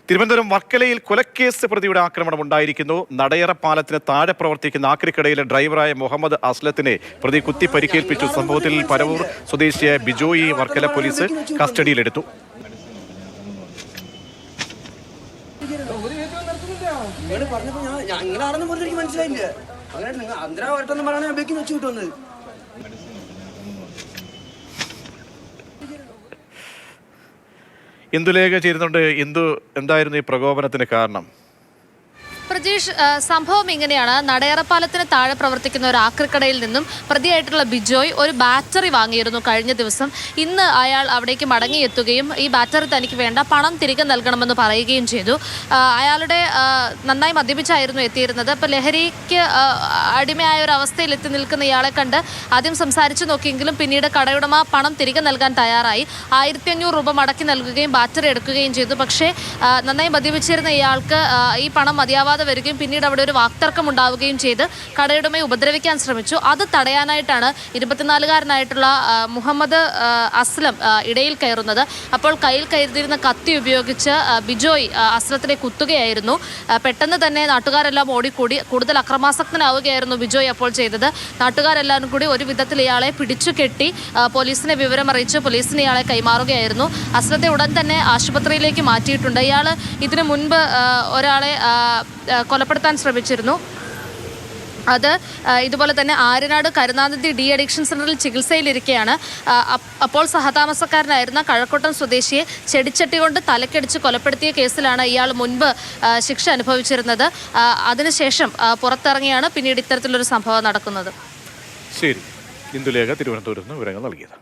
തിരുവനന്തപുരം വർക്കലയിൽ കൊലക്കേസ് പ്രതിയുടെ ആക്രമണം ഉണ്ടായിരിക്കുന്നു. നടയറ പാലത്തിന് താഴെ പ്രവർത്തിക്കുന്ന ആക്രിക്കടയിലെ ഡ്രൈവറായ മുഹമ്മദ് അസ്ലത്തിനെ പ്രതി കുത്തി പരിക്കേൽപ്പിച്ചു. സംഭവത്തിൽ പരവൂർ സ്വദേശിയായ ബിജോയി വർക്കല പോലീസ് കസ്റ്റഡിയിലെടുത്തു. ഇന്ദുലേഖ ചേരുന്നുണ്ട്. എന്തായിരുന്നു ഈ പ്രകോപനത്തിന് കാരണം? പ്രജീഷ്, സംഭവം ഇങ്ങനെയാണ്. നടയറപ്പാലത്തിന് താഴെ പ്രവർത്തിക്കുന്ന ഒരു ആക്രിക്കടയിൽ നിന്നും പ്രതിയായിട്ടുള്ള ബിജോയ് ഒരു ബാറ്ററി വാങ്ങിയിരുന്നു കഴിഞ്ഞ ദിവസം. ഇന്ന് അയാൾ അവിടേക്ക് മടങ്ങിയെത്തുകയും ഈ ബാറ്ററി തനിക്ക് വേണ്ട, പണം തിരികെ നൽകണമെന്ന് പറയുകയും ചെയ്തു. അയാളുടെ നന്നായി മദ്യപിച്ചായിരുന്നു എത്തിയിരുന്നത്. അപ്പോൾ ലഹരിക്ക് അടിമയായ ഒരു അവസ്ഥയിൽ എത്തി നിൽക്കുന്ന ഇയാളെ കണ്ട് ആദ്യം സംസാരിച്ചു നോക്കിയെങ്കിലും പിന്നീട് കടയുടമ പണം തിരികെ നൽകാൻ തയ്യാറായി. 1500 രൂപ മടക്കി നൽകുകയും ബാറ്ററി എടുക്കുകയും ചെയ്തു. പക്ഷേ നന്നായി മദ്യപിച്ചിരുന്ന ഇയാൾക്ക് ഈ പണം മതിയാവാതെ വരികയും പിന്നീട് അവിടെ ഒരു വാക്തർക്കം ഉണ്ടാവുകയും ചെയ്ത് കടയുടമയെ ഉപദ്രവിക്കാൻ ശ്രമിച്ചു. അത് തടയാനായിട്ടാണ് 24-കാരനായിട്ടുള്ള മുഹമ്മദ് അസ്ലം ഇടയിൽ കയറുന്നത്. അപ്പോൾ കയ്യിൽ കരുതിയിരുന്ന കത്തി ഉപയോഗിച്ച് ബിജോയ് അസ്ലത്തിനെ കുത്തുകയായിരുന്നു. പെട്ടെന്ന് തന്നെ നാട്ടുകാരെല്ലാം ഓടിക്കൂടി. കൂടുതൽ അക്രമാസക്തനാവുകയായിരുന്നു ബിജോയ് അപ്പോൾ ചെയ്തത്. നാട്ടുകാരെല്ലാവരും കൂടി ഒരു വിധത്തിൽ ഇയാളെ പിടിച്ചു കെട്ടി പോലീസിനെ വിവരമറിയിച്ച് പോലീസിന് ഇയാളെ കൈമാറുകയായിരുന്നു. അസ്ലത്തെ ഉടൻ തന്നെ ആശുപത്രിയിലേക്ക് മാറ്റിയിട്ടുണ്ട്. ഇയാൾ ഇതിനു മുൻപ് ഒരാളെ കൊലപ്പെടുത്താൻ ശ്രമിച്ചിരുന്നു. അത് ഇതുപോലെ തന്നെ ആര്യനാട് കരുണാനിധി ഡി അഡിക്ഷൻ സെൻ്ററിൽ ചികിത്സയിലിരിക്കെയാണ്. അപ്പോൾ സഹതാമസക്കാരനായിരുന്ന കഴക്കൂട്ടം സ്വദേശിയെ ചെടിച്ചട്ടി കൊണ്ട് തലക്കടിച്ച് കൊലപ്പെടുത്തിയ കേസിലാണ് ഇയാൾ മുൻപ് ശിക്ഷ അനുഭവിച്ചിരുന്നത്. അതിനുശേഷം പുറത്തിറങ്ങിയാണ് പിന്നീട് ഇത്തരത്തിലൊരു സംഭവം നടക്കുന്നത്. ശരി, ഇന്ദുലേഖ തിരുവനന്തപുരത്ത് നിന്ന് വിവരങ്ങൾ നൽകിയത്.